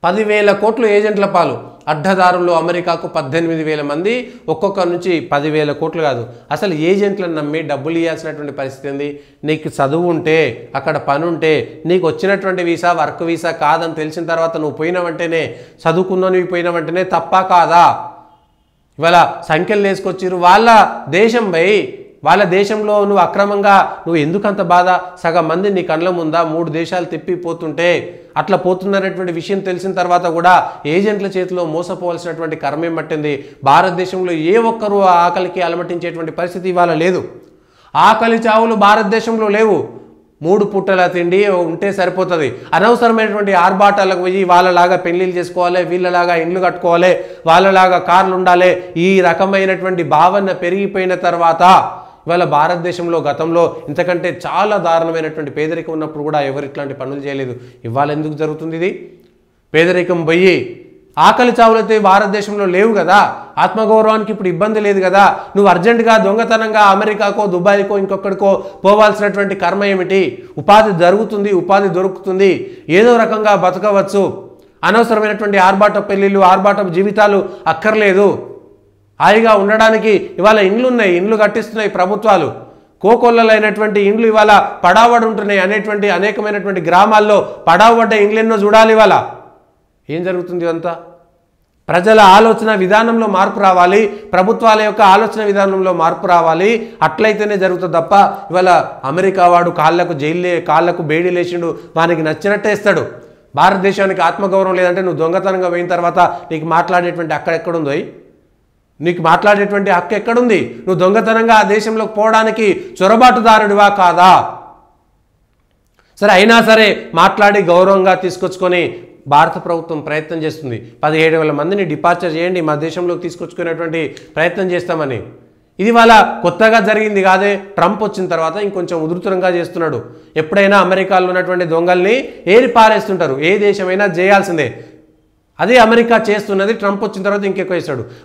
10,000 కోట్లు ఏజెంట్ల పాలు. అడ్డదారుల్లో అమెరికాకు 18,000 మంది, ఒక్కొక్క నుంచి 10,000 కోట్లు కాదు, అసలు ఏజెంట్లను నమ్మి డబ్బులు ఇవ్వాల్సినటువంటి పరిస్థితి ఉంది. నీకు చదువు ఉంటే, అక్కడ పని ఉంటే, నీకు వచ్చినటువంటి వీసా వర్క్ వీసా కాదని తెలిసిన తర్వాత నువ్వు పోయిన వెంటనే, చదువుకున్నవి పోయిన వెంటనే తప్పా కాదా? ఇవాళ సంఖ్యలు వేసుకొచ్చిరు వాళ్ళ దేశం పోయి, వాళ్ళ దేశంలో నువ్వు అక్రమంగా నువ్వు ఎందుకంత బాధ? సగం మంది నీ కళ్ళ ముందా 3 దేశాలు తిప్పిపోతుంటే అట్లా పోతున్నటువంటి విషయం తెలిసిన తర్వాత కూడా ఏజెంట్ల చేతిలో మోసపోవాల్సినటువంటి కర్మేం పట్టింది. భారతదేశంలో ఏ ఒక్కరూ ఆకలికి అలమటించేటువంటి పరిస్థితి ఇవాళ లేదు. ఆకలి చావులు భారతదేశంలో లేవు. 3 పూటల తిండి ఉంటే సరిపోతుంది. అనవసరమైనటువంటి ఆర్భాటాలకు పోయి వాళ్ళలాగా పెళ్లిళ్ళు చేసుకోవాలి, వీళ్ళలాగా ఇండ్లు కట్టుకోవాలి, వాళ్ళలాగా కార్లు ఉండాలి, ఈ రకమైనటువంటి భావన పెరిగిపోయిన తర్వాత ఇవాళ భారతదేశంలో గతంలో ఇంతకంటే చాలా దారుణమైనటువంటి పేదరికం ఉన్నప్పుడు కూడా ఎవరు ఇట్లాంటి పనులు చేయలేదు. ఇవాళ ఎందుకు జరుగుతుంది ఇది? పేదరికం పోయి ఆకలి చావులైతే భారతదేశంలో లేవు కదా, ఆత్మగౌరవానికి ఇప్పుడు ఇబ్బంది లేదు కదా, నువ్వు అర్జెంటుగా దొంగతనంగా అమెరికాకో దుబాయ్కో ఇంకొకడికో పోవాల్సినటువంటి కర్మ ఏమిటి? ఉపాధి జరుగుతుంది, ఉపాధి దొరుకుతుంది, ఏదో రకంగా బతకవచ్చు. అనవసరమైనటువంటి ఆర్భాట పెళ్ళిళ్ళు, ఆర్భాట జీవితాలు అక్కర్లేదు. హాయిగా ఉండడానికి ఇవాళ ఇండ్లు ఉన్నాయి, ఇండ్లు కట్టిస్తున్నాయి ప్రభుత్వాలు. కోకొల్లలైనటువంటి ఇండ్లు ఇవాళ పడావడి ఉంటున్నాయి అనేటువంటి అనేకమైనటువంటి గ్రామాల్లో పడావడ్డ ఇండ్లు ఎన్నో చూడాలి. ఇవాళ ఏం జరుగుతుంది? అంతా ప్రజల ఆలోచన విధానంలో మార్పు రావాలి, ప్రభుత్వాల యొక్క ఆలోచన విధానంలో మార్పు రావాలి. అట్లయితేనే జరుగుతుంది తప్ప ఇవాళ అమెరికా వాడు కాళ్ళకు బేడీ లేచిండు, వానికి నచ్చినట్టే ఇస్తాడు. భారతదేశానికి ఆత్మగౌరవం లేదంటే నువ్వు దొంగతనంగా పోయిన తర్వాత నీకు మాట్లాడేటువంటి ఎక్కడుందో, నీకు మాట్లాడేటువంటి హక్కు ఎక్కడుంది? నువ్వు దొంగతనంగా ఆ దేశంలోకి పోవడానికి చొరబాటుదారుడివా కాదా? సరే, అయినా సరే మాట్లాడి గౌరవంగా తీసుకొచ్చుకొని భారత ప్రభుత్వం ప్రయత్నం చేస్తుంది. 17,000 మందిని డిపార్చర్ చేయండి, మా దేశంలోకి తీసుకొచ్చుకునేటువంటి ప్రయత్నం చేస్తామని. ఇది వాళ్ళ కొత్తగా జరిగింది కాదే. ట్రంప్ వచ్చిన తర్వాత ఇంకొంచెం ఉధృతంగా చేస్తున్నాడు. ఎప్పుడైనా అమెరికాలో ఉన్నటువంటి దొంగల్ని ఏరి పారేస్తుంటారు. ఏ దేశమైనా చేయాల్సిందే. అదే అమెరికా చేస్తున్నది. ట్రంప్ వచ్చిన తర్వాత ఇంకెక్కువ చేస్తాడు.